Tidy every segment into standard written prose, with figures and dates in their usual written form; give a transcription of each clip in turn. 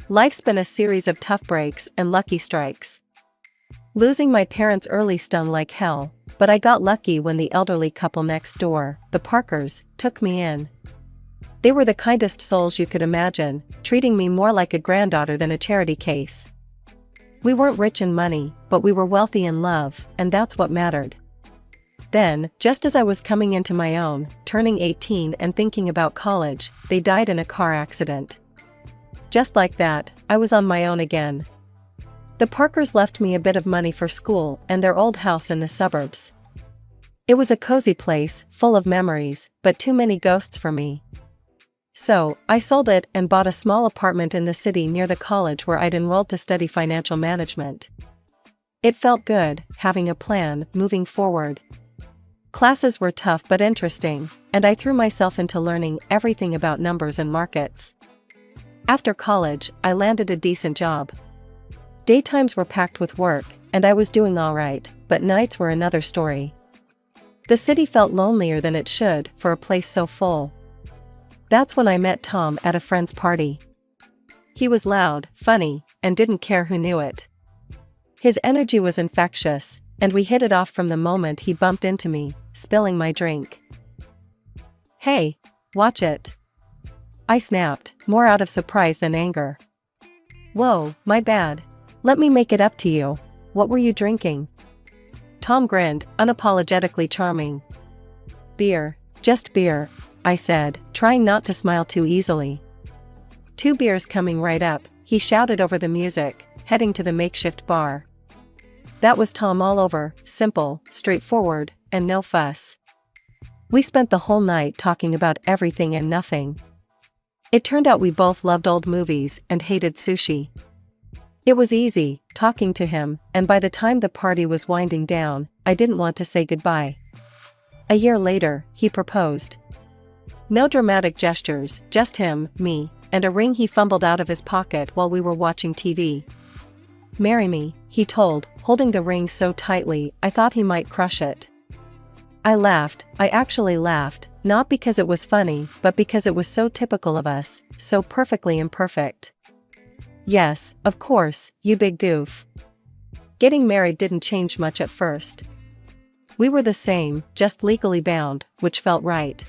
Life's been a series of tough breaks and lucky strikes. Losing my parents early stung like hell, but I got lucky when the elderly couple next door, the Parkers, took me in. They were the kindest souls you could imagine, treating me more like a granddaughter than a charity case. We weren't rich in money, but we were wealthy in love, and that's what mattered. Then, just as I was coming into my own, turning 18 and thinking about college, they died in a car accident. Just like that, I was on my own again. The Parkers left me a bit of money for school and their old house in the suburbs. It was a cozy place, full of memories, but too many ghosts for me. So, I sold it and bought a small apartment in the city near the college where I'd enrolled to study financial management. It felt good, having a plan, moving forward. Classes were tough but interesting, and I threw myself into learning everything about numbers and markets. After college, I landed a decent job. Daytimes were packed with work, and I was doing all right, but nights were another story. The city felt lonelier than it should for a place so full. That's when I met Tom at a friend's party. He was loud, funny, and didn't care who knew it. His energy was infectious, and we hit it off from the moment he bumped into me, spilling my drink. "Hey, watch it." I snapped, more out of surprise than anger. "Whoa, my bad. Let me make it up to you. What were you drinking?" Tom grinned, unapologetically charming. "Beer, just beer," I said, trying not to smile too easily. "2 beers coming right up," he shouted over the music, heading to the makeshift bar. That was Tom all over, simple, straightforward, and no fuss. We spent the whole night talking about everything and nothing. It turned out we both loved old movies and hated sushi. It was easy, talking to him, and by the time the party was winding down, I didn't want to say goodbye. A year later, he proposed. No dramatic gestures, just him, me, and a ring he fumbled out of his pocket while we were watching TV. "Marry me," he told, holding the ring so tightly I thought he might crush it. I laughed. I actually laughed, not because it was funny, but because it was so typical of us, so perfectly imperfect. "Yes, of course, you big goof." Getting married didn't change much at first. We were the same, just legally bound, which felt right.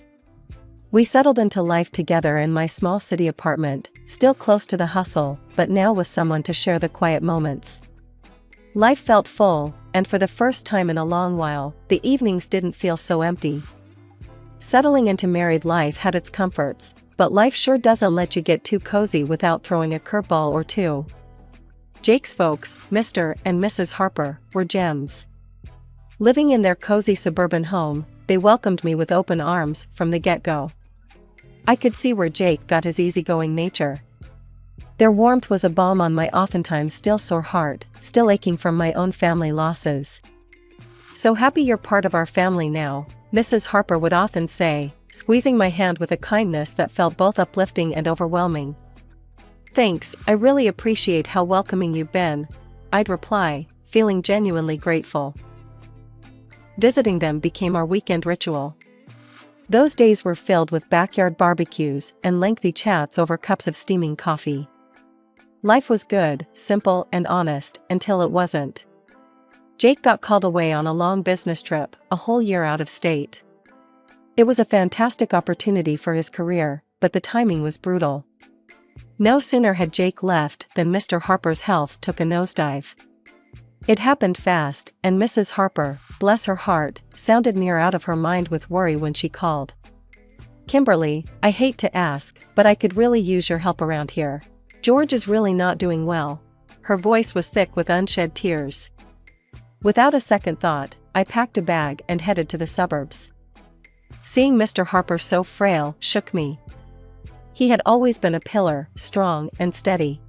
We settled into life together in my small city apartment, still close to the hustle, but now with someone to share the quiet moments. Life felt full, and for the first time in a long while, the evenings didn't feel so empty. Settling into married life had its comforts, but life sure doesn't let you get too cozy without throwing a curveball or two. Jake's folks, Mr. and Mrs. Harper, were gems. Living in their cozy suburban home, they welcomed me with open arms from the get-go. I could see where Jake got his easygoing nature. Their warmth was a balm on my oftentimes still sore heart, still aching from my own family losses. "So happy you're part of our family now," Mrs. Harper would often say, squeezing my hand with a kindness that felt both uplifting and overwhelming. "Thanks, I really appreciate how welcoming you've been," I'd reply, feeling genuinely grateful. Visiting them became our weekend ritual. Those days were filled with backyard barbecues and lengthy chats over cups of steaming coffee. Life was good, simple, and honest, until it wasn't. Jake got called away on a long business trip, a whole year out of state. It was a fantastic opportunity for his career, but the timing was brutal. No sooner had Jake left than Mr. Harper's health took a nosedive. It happened fast, and Mrs. Harper, bless her heart, sounded near out of her mind with worry when she called. "Kimberly, I hate to ask, but I could really use your help around here. George is really not doing well." Her voice was thick with unshed tears. Without a second thought, I packed a bag and headed to the suburbs. Seeing Mr. Harper so frail shook me. He had always been a pillar, strong and steady.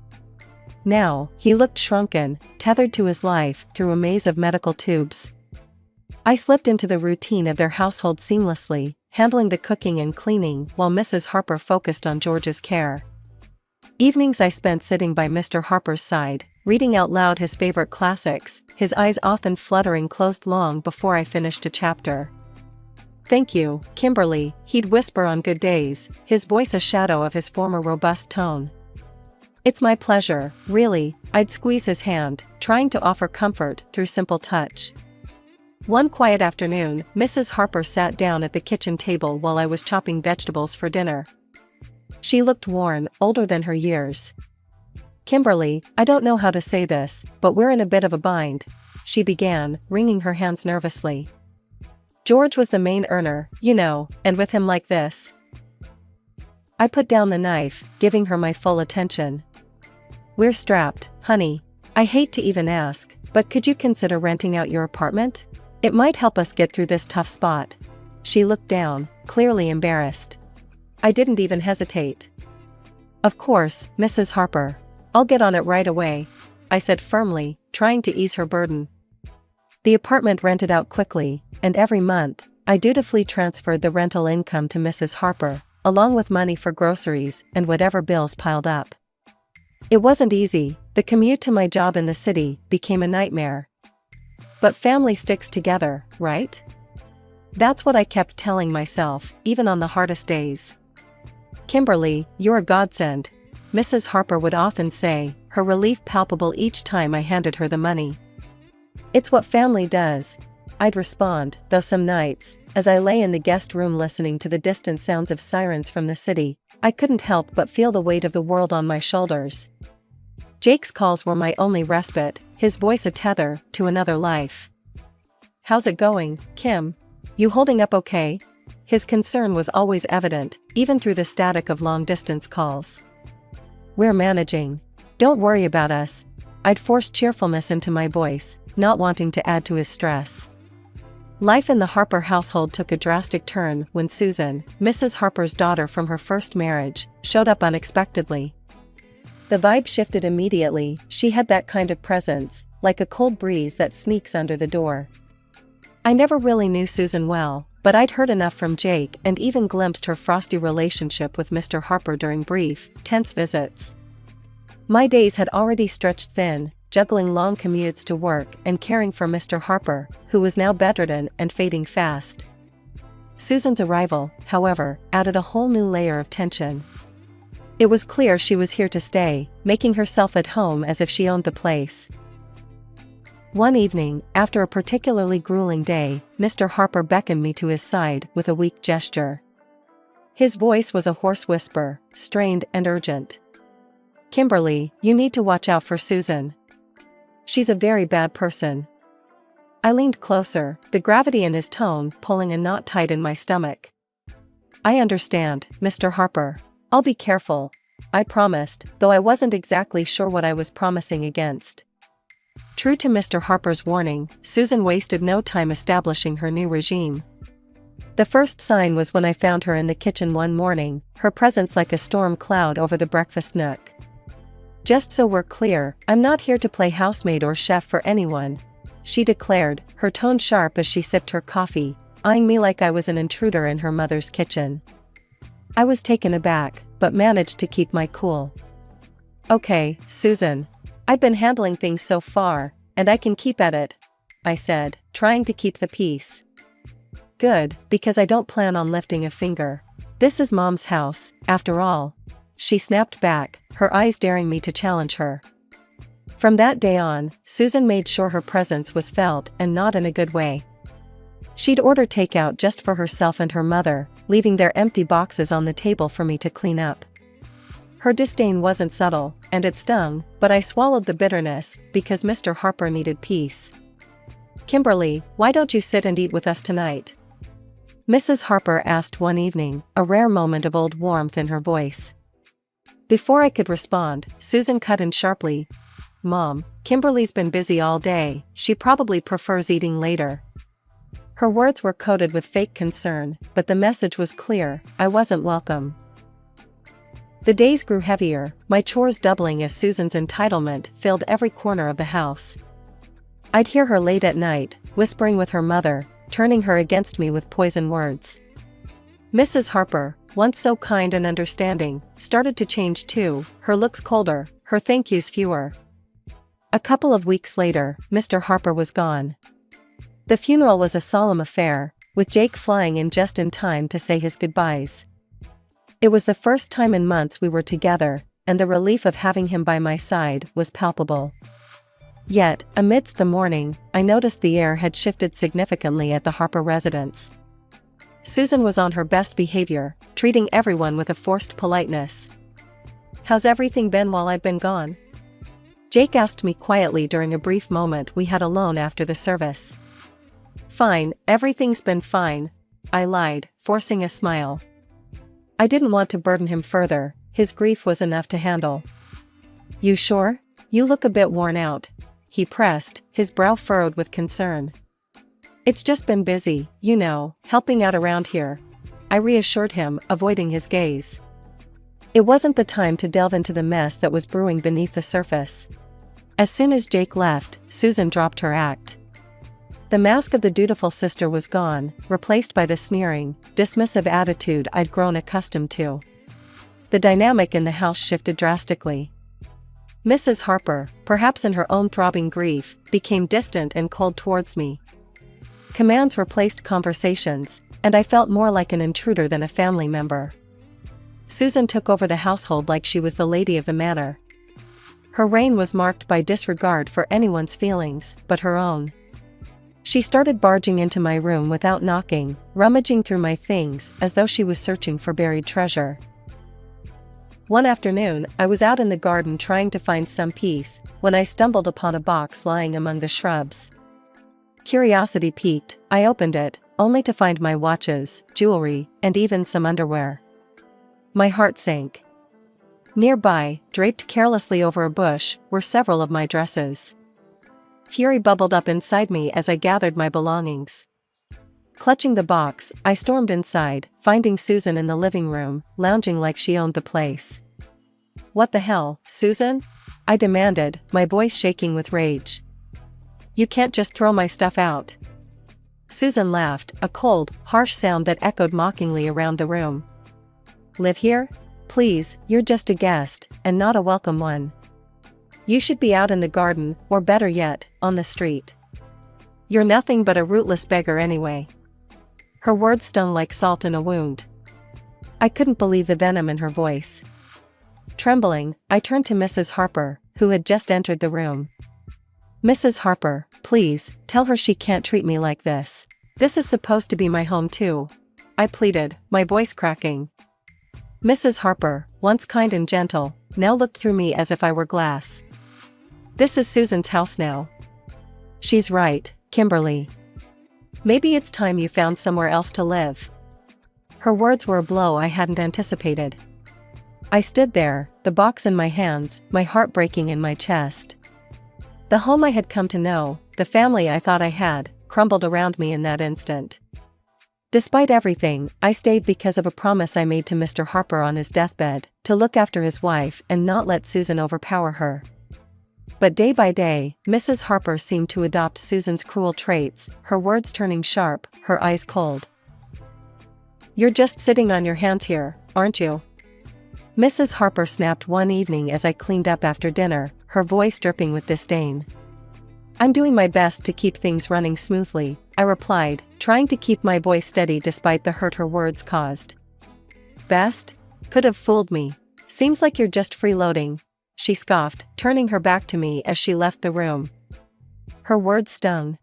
Now, he looked shrunken, tethered to his life through a maze of medical tubes. I slipped into the routine of their household seamlessly, handling the cooking and cleaning while Mrs. Harper focused on George's care. Evenings I spent sitting by Mr. Harper's side, reading out loud his favorite classics, his eyes often fluttering closed long before I finished a chapter. "Thank you, Kimberly," he'd whisper on good days, his voice a shadow of his former robust tone. It's my pleasure, really, I'd squeeze his hand, trying to offer comfort through simple touch. One quiet afternoon, Mrs. Harper sat down at the kitchen table while I was chopping vegetables for dinner. She looked worn, older than her years. "Kimberly, I don't know how to say this, but we're in a bit of a bind," she began, wringing her hands nervously. "George was the main earner, you know, and with him like this." I put down the knife, giving her my full attention. "We're strapped, honey. I hate to even ask, but could you consider renting out your apartment? It might help us get through this tough spot." She looked down, clearly embarrassed. I didn't even hesitate. "Of course, Mrs. Harper. I'll get on it right away," I said firmly, trying to ease her burden. The apartment rented out quickly, and every month, I dutifully transferred the rental income to Mrs. Harper, along with money for groceries and whatever bills piled up. It wasn't easy. The commute to my job in the city became a nightmare. But family sticks together, right? That's what I kept telling myself, even on the hardest days. "Kimberly, you're a godsend," Mrs. Harper would often say, her relief palpable each time I handed her the money. "It's what family does," I'd respond, though some nights, as I lay in the guest room listening to the distant sounds of sirens from the city, I couldn't help but feel the weight of the world on my shoulders. Jake's calls were my only respite, his voice a tether to another life. "How's it going, Kim? You holding up okay?" His concern was always evident, even through the static of long-distance calls. "We're managing. Don't worry about us." I'd forced cheerfulness into my voice, not wanting to add to his stress. Life in the Harper household took a drastic turn when Susan, Mrs. Harper's daughter from her first marriage, showed up unexpectedly. The vibe shifted immediately. She had that kind of presence, like a cold breeze that sneaks under the door. I never really knew Susan well, but I'd heard enough from Jake and even glimpsed her frosty relationship with Mr. Harper during brief, tense visits. My days had already stretched thin, juggling long commutes to work and caring for Mr. Harper, who was now bedridden and fading fast. Susan's arrival, however, added a whole new layer of tension. It was clear she was here to stay, making herself at home as if she owned the place. One evening, after a particularly grueling day, Mr. Harper beckoned me to his side with a weak gesture. His voice was a hoarse whisper, strained and urgent. "Kimberly, you need to watch out for Susan. She's a very bad person." I leaned closer, the gravity in his tone pulling a knot tight in my stomach. "I understand, Mr. Harper. I'll be careful," I promised, though I wasn't exactly sure what I was promising against. True to Mr. Harper's warning, Susan wasted no time establishing her new regime. The first sign was when I found her in the kitchen one morning, her presence like a storm cloud over the breakfast nook. "Just so we're clear, I'm not here to play housemaid or chef for anyone," she declared, her tone sharp as she sipped her coffee, eyeing me like I was an intruder in her mother's kitchen. I was taken aback, but managed to keep my cool. "Okay, Susan. I've been handling things so far, and I can keep at it," I said, trying to keep the peace. "Good, because I don't plan on lifting a finger. This is Mom's house, after all," she snapped back, her eyes daring me to challenge her. From that day on, Susan made sure her presence was felt and not in a good way. She'd order takeout just for herself and her mother, leaving their empty boxes on the table for me to clean up. Her disdain wasn't subtle, and it stung, but I swallowed the bitterness, because Mr. Harper needed peace. "Kimberly, why don't you sit and eat with us tonight?" Mrs. Harper asked one evening, a rare moment of old warmth in her voice. Before I could respond, Susan cut in sharply. "Mom, Kimberly's been busy all day, she probably prefers eating later." Her words were coated with fake concern, but the message was clear, I wasn't welcome. The days grew heavier, my chores doubling as Susan's entitlement filled every corner of the house. I'd hear her late at night, whispering with her mother, turning her against me with poison words. Mrs. Harper, once so kind and understanding, started to change too, her looks colder, her thank yous fewer. A couple of weeks later, Mr. Harper was gone. The funeral was a solemn affair, with Jake flying in just in time to say his goodbyes. It was the first time in months we were together, and the relief of having him by my side was palpable. Yet, amidst the mourning, I noticed the air had shifted significantly at the Harper residence. Susan was on her best behavior, treating everyone with a forced politeness. "How's everything been while I've been gone?" Jake asked me quietly during a brief moment we had alone after the service. "Fine, everything's been fine," I lied, forcing a smile. I didn't want to burden him further, his grief was enough to handle. "You sure? You look a bit worn out," he pressed, his brow furrowed with concern. "It's just been busy, you know, helping out around here," I reassured him, avoiding his gaze. It wasn't the time to delve into the mess that was brewing beneath the surface. As soon as Jake left, Susan dropped her act. The mask of the dutiful sister was gone, replaced by the sneering, dismissive attitude I'd grown accustomed to. The dynamic in the house shifted drastically. Mrs. Harper, perhaps in her own throbbing grief, became distant and cold towards me. Commands replaced conversations, and I felt more like an intruder than a family member. Susan took over the household like she was the lady of the manor. Her reign was marked by disregard for anyone's feelings, but her own. She started barging into my room without knocking, rummaging through my things as though she was searching for buried treasure. One afternoon, I was out in the garden trying to find some peace, when I stumbled upon a box lying among the shrubs. Curiosity piqued, I opened it, only to find my watches, jewelry, and even some underwear. My heart sank. Nearby, draped carelessly over a bush, were several of my dresses. Fury bubbled up inside me as I gathered my belongings. Clutching the box, I stormed inside, finding Susan in the living room, lounging like she owned the place. "What the hell, Susan?" I demanded, my voice shaking with rage. "You can't just throw my stuff out." Susan laughed, a cold, harsh sound that echoed mockingly around the room. "Live here? Please, you're just a guest, and not a welcome one. You should be out in the garden, or better yet, on the street. You're nothing but a rootless beggar anyway." Her words stung like salt in a wound. I couldn't believe the venom in her voice. Trembling, I turned to Mrs. Harper, who had just entered the room. "Mrs. Harper, please, tell her she can't treat me like this. This is supposed to be my home too," I pleaded, my voice cracking. Mrs. Harper, once kind and gentle, now looked through me as if I were glass. "This is Susan's house now." "She's right, Kimberly. Maybe it's time you found somewhere else to live." Her words were a blow I hadn't anticipated. I stood there, the box in my hands, my heart breaking in my chest. The home I had come to know, the family I thought I had, crumbled around me in that instant. Despite everything, I stayed because of a promise I made to Mr. Harper on his deathbed, to look after his wife and not let Susan overpower her. But day by day, Mrs. Harper seemed to adopt Susan's cruel traits, her words turning sharp, her eyes cold. "You're just sitting on your hands here, aren't you?" Mrs. Harper snapped one evening as I cleaned up after dinner, her voice dripping with disdain. "I'm doing my best to keep things running smoothly," I replied, trying to keep my voice steady despite the hurt her words caused. "Best? Could have fooled me. Seems like you're just freeloading," she scoffed, turning her back to me as she left the room. Her words stung.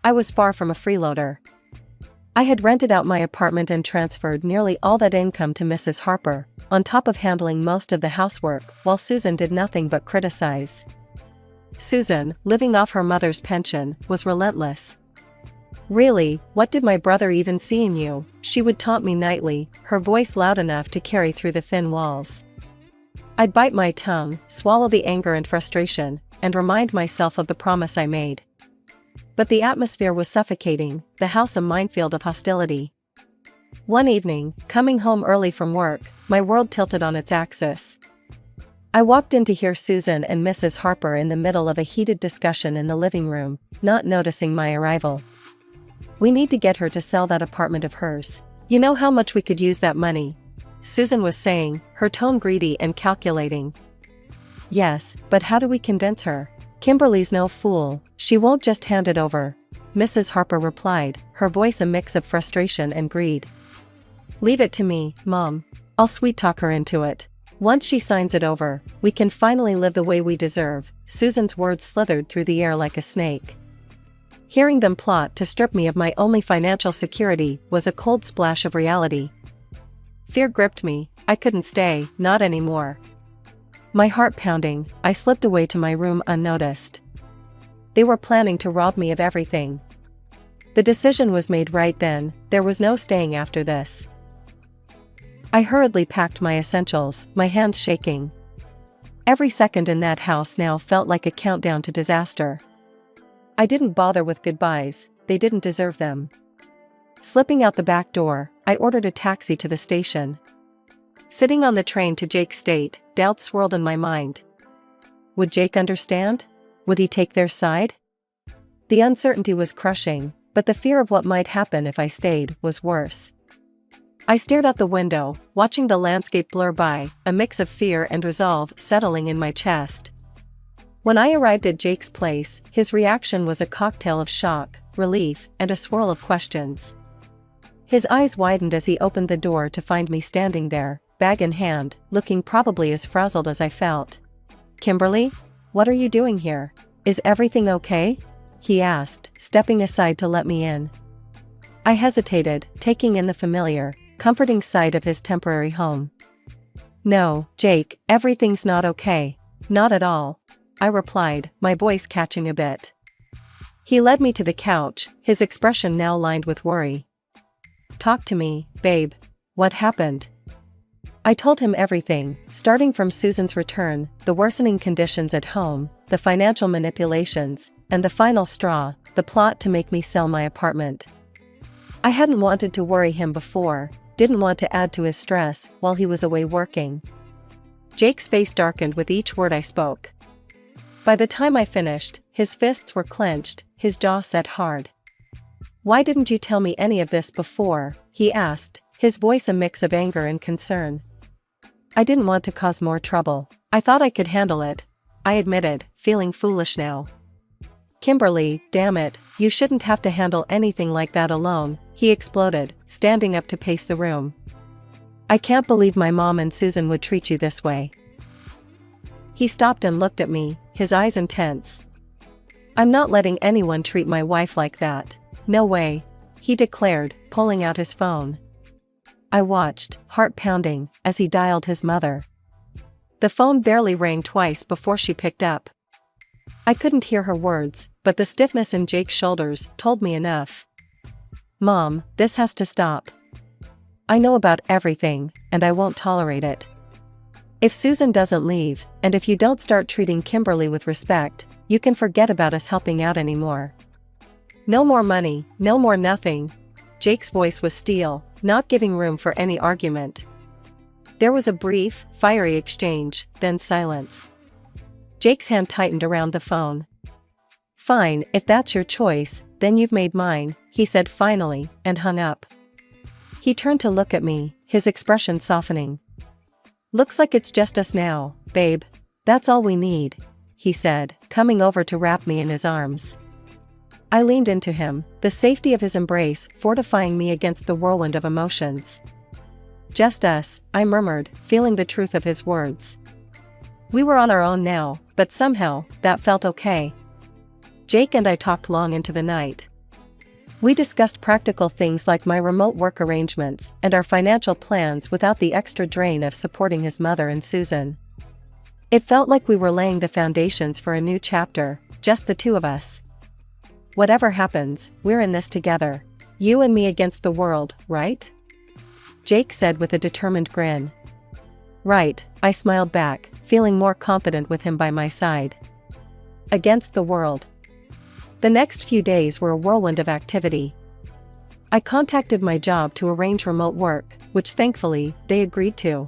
I was far from a freeloader. I had rented out my apartment and transferred nearly all that income to Mrs. Harper, on top of handling most of the housework, while Susan did nothing but criticize. Susan, living off her mother's pension, was relentless. "Really, what did my brother even see in you?" she would taunt me nightly, her voice loud enough to carry through the thin walls. I'd bite my tongue, swallow the anger and frustration, and remind myself of the promise I made. But the atmosphere was suffocating, the house a minefield of hostility. One evening, coming home early from work, my world tilted on its axis. I walked in to hear Susan and Mrs. Harper in the middle of a heated discussion in the living room, not noticing my arrival. "We need to get her to sell that apartment of hers. You know how much we could use that money," Susan was saying, her tone greedy and calculating. "Yes, but how do we convince her? Kimberly's no fool, she won't just hand it over," Mrs. Harper replied, her voice a mix of frustration and greed. "Leave it to me, Mom. I'll sweet-talk her into it." Once she signs it over, we can finally live the way we deserve. Susan's words slithered through the air like a snake. Hearing them plot to strip me of my only financial security was a cold splash of reality. Fear gripped me. I couldn't stay, not anymore. My heart pounding, I slipped away to my room unnoticed. They were planning to rob me of everything. The decision was made right then, there was no staying after this. I hurriedly packed my essentials, my hands shaking. Every second in that house now felt like a countdown to disaster. I didn't bother with goodbyes, they didn't deserve them. Slipping out the back door, I ordered a taxi to the station. Sitting on the train to Jake's state, doubts swirled in my mind. Would Jake understand? Would he take their side? The uncertainty was crushing, but the fear of what might happen if I stayed was worse. I stared out the window, watching the landscape blur by, a mix of fear and resolve settling in my chest. When I arrived at Jake's place, his reaction was a cocktail of shock, relief, and a swirl of questions. His eyes widened as he opened the door to find me standing there, bag in hand, looking probably as frazzled as I felt. "Kimberly? What are you doing here? Is everything okay?" he asked, stepping aside to let me in. I hesitated, taking in the familiar, comforting sight of his temporary home. "No, Jake, everything's not okay. Not at all," I replied, my voice catching a bit. He led me to the couch, his expression now lined with worry. "Talk to me, babe. What happened?" I told him everything, starting from Susan's return, the worsening conditions at home, the financial manipulations, and the final straw, the plot to make me sell my apartment. I hadn't wanted to worry him before, didn't want to add to his stress while he was away working. Jake's face darkened with each word I spoke. By the time I finished, his fists were clenched, his jaw set hard. "Why didn't you tell me any of this before?" he asked, his voice a mix of anger and concern. "I didn't want to cause more trouble. I thought I could handle it," I admitted, feeling foolish now. "Kimberly, damn it, you shouldn't have to handle anything like that alone," he exploded, standing up to pace the room. "I can't believe my mom and Susan would treat you this way." He stopped and looked at me, his eyes intense. "I'm not letting anyone treat my wife like that. No way," he declared, pulling out his phone. I watched, heart pounding, as he dialed his mother. The phone barely rang twice before she picked up. I couldn't hear her words, but the stiffness in Jake's shoulders told me enough. "Mom, this has to stop. I know about everything, and I won't tolerate it. If Susan doesn't leave, and if you don't start treating Kimberly with respect, you can forget about us helping out anymore. No more money, no more nothing." Jake's voice was steel, not giving room for any argument. There was a brief, fiery exchange, then silence. Jake's hand tightened around the phone. "Fine, if that's your choice, then you've made mine," he said finally, and hung up. He turned to look at me, his expression softening. "Looks like it's just us now, babe. That's all we need," he said, coming over to wrap me in his arms. I leaned into him, the safety of his embrace fortifying me against the whirlwind of emotions. "Just us," I murmured, feeling the truth of his words. We were on our own now, but somehow, that felt okay. Jake and I talked long into the night. We discussed practical things like my remote work arrangements and our financial plans without the extra drain of supporting his mother and Susan. It felt like we were laying the foundations for a new chapter, just the two of us. "Whatever happens, we're in this together. You and me against the world, right?" Jake said with a determined grin. "Right," I smiled back, feeling more confident with him by my side. Against the world. The next few days were a whirlwind of activity. I contacted my job to arrange remote work, which thankfully, they agreed to.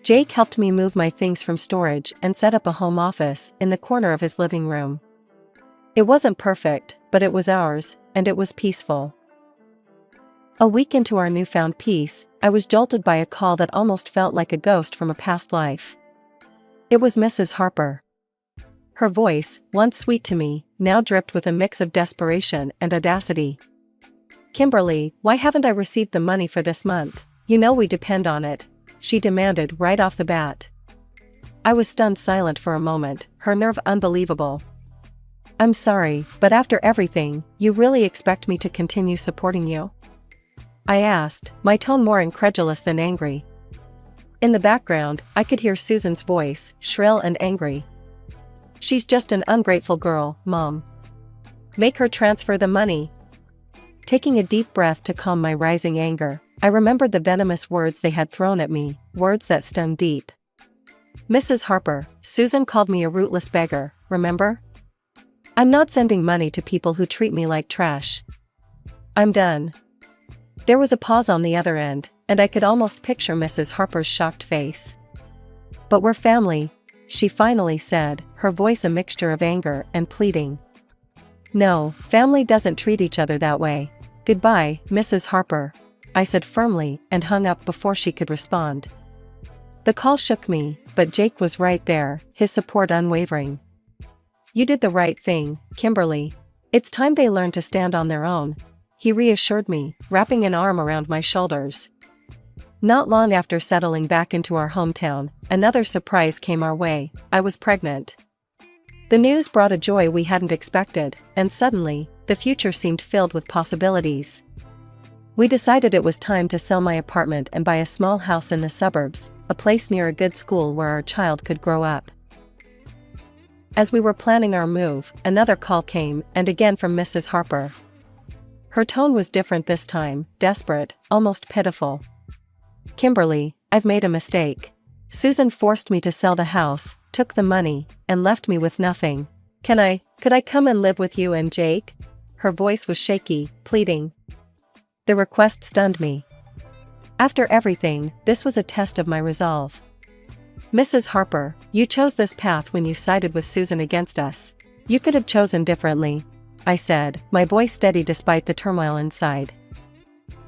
Jake helped me move my things from storage and set up a home office in the corner of his living room. It wasn't perfect, but it was ours, and it was peaceful. A week into our newfound peace, I was jolted by a call that almost felt like a ghost from a past life. It was Mrs. Harper. Her voice, once sweet to me, now dripped with a mix of desperation and audacity. "Kimberly, why haven't I received the money for this month? You know we depend on it," she demanded right off the bat. I was stunned silent for a moment, her nerve unbelievable. I'm sorry, but after everything, you really expect me to continue supporting you? I asked, my tone more incredulous than angry. In the background, I could hear Susan's voice, shrill and angry. She's just an ungrateful girl, Mom. Make her transfer the money. Taking a deep breath to calm my rising anger, I remembered the venomous words they had thrown at me, words that stung deep. Mrs. Harper, Susan called me a rootless beggar, remember? I'm not sending money to people who treat me like trash. I'm done. There was a pause on the other end, and I could almost picture Mrs. Harper's shocked face. But we're family, she finally said, her voice a mixture of anger and pleading. No, family doesn't treat each other that way. Goodbye, Mrs. Harper, I said firmly and hung up before she could respond. The call shook me, but Jake was right there, his support unwavering. You did the right thing, Kimberly. It's time they learn to stand on their own, he reassured me, wrapping an arm around my shoulders. Not long after settling back into our hometown, another surprise came our way. I was pregnant. The news brought a joy we hadn't expected, and suddenly, the future seemed filled with possibilities. We decided it was time to sell my apartment and buy a small house in the suburbs, a place near a good school where our child could grow up. As we were planning our move, another call came, and again from Mrs. Harper. Her tone was different this time, desperate, almost pitiful. Kimberly, I've made a mistake. Susan forced me to sell the house, took the money, and left me with nothing. Could I come and live with you and Jake? Her voice was shaky, pleading. The request stunned me. After everything, this was a test of my resolve. Mrs. Harper, you chose this path when you sided with Susan against us. You could have chosen differently, I said, my voice steady despite the turmoil inside.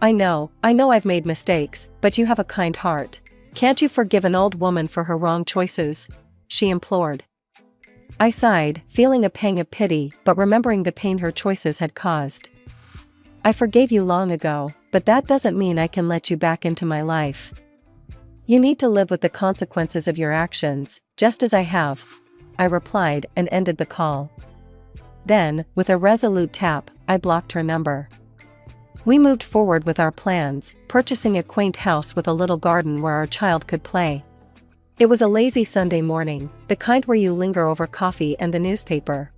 I know I've made mistakes, but you have a kind heart. Can't you forgive an old woman for her wrong choices? She implored. I sighed, feeling a pang of pity, but remembering the pain her choices had caused. I forgave you long ago, but that doesn't mean I can let you back into my life. You need to live with the consequences of your actions, just as I have, I replied and ended the call. Then, with a resolute tap, I blocked her number. We moved forward with our plans, purchasing a quaint house with a little garden where our child could play. It was a lazy Sunday morning, the kind where you linger over coffee and the newspaper.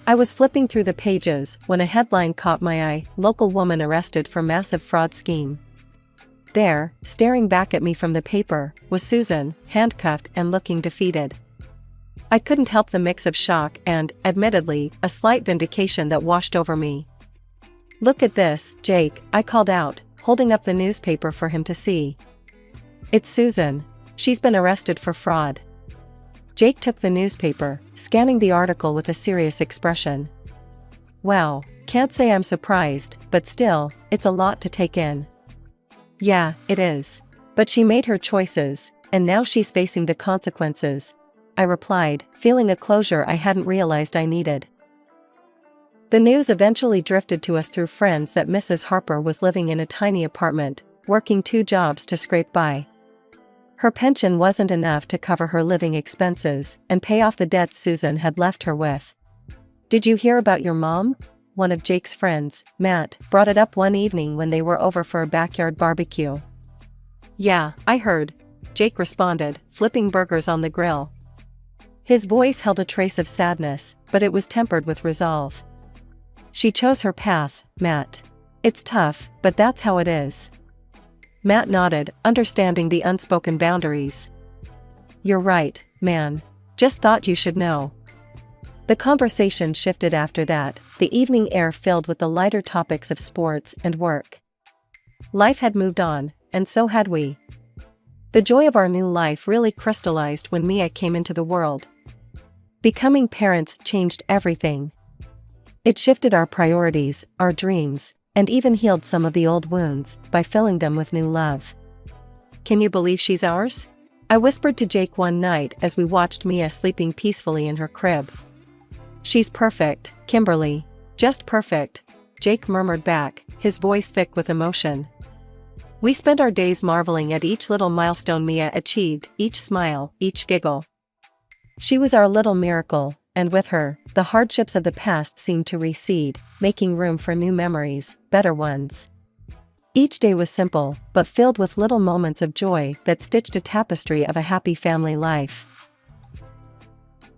I was flipping through the pages when a headline caught my eye, local woman arrested for massive fraud scheme. There, staring back at me from the paper, was Susan, handcuffed and looking defeated. I couldn't help the mix of shock and, admittedly, a slight vindication that washed over me. Look at this, Jake, I called out, holding up the newspaper for him to see. It's Susan. She's been arrested for fraud. Jake took the newspaper, scanning the article with a serious expression. Wow, can't say I'm surprised, but still, it's a lot to take in. Yeah, it is. But she made her choices, and now she's facing the consequences, I replied, feeling a closure I hadn't realized I needed. The news eventually drifted to us through friends that Mrs. Harper was living in a tiny apartment, working 2 jobs to scrape by. Her pension wasn't enough to cover her living expenses and pay off the debts Susan had left her with. Did you hear about your mom? One of Jake's friends, Matt, brought it up one evening when they were over for a backyard barbecue. Yeah, I heard, Jake responded, flipping burgers on the grill. His voice held a trace of sadness, but it was tempered with resolve. She chose her path, Matt. It's tough, but that's how it is. Matt nodded, understanding the unspoken boundaries. You're right, man. Just thought you should know. The conversation shifted after that, the evening air filled with the lighter topics of sports and work. Life had moved on, and so had we. The joy of our new life really crystallized when Mia came into the world. Becoming parents changed everything. It shifted our priorities, our dreams, and even healed some of the old wounds by filling them with new love. Can you believe she's ours? I whispered to Jake one night as we watched Mia sleeping peacefully in her crib. She's perfect, Kimberly. Just perfect, Jake murmured back, his voice thick with emotion. We spent our days marveling at each little milestone Mia achieved, each smile, each giggle. She was our little miracle, and with her, the hardships of the past seemed to recede, making room for new memories, better ones. Each day was simple, but filled with little moments of joy that stitched a tapestry of a happy family life.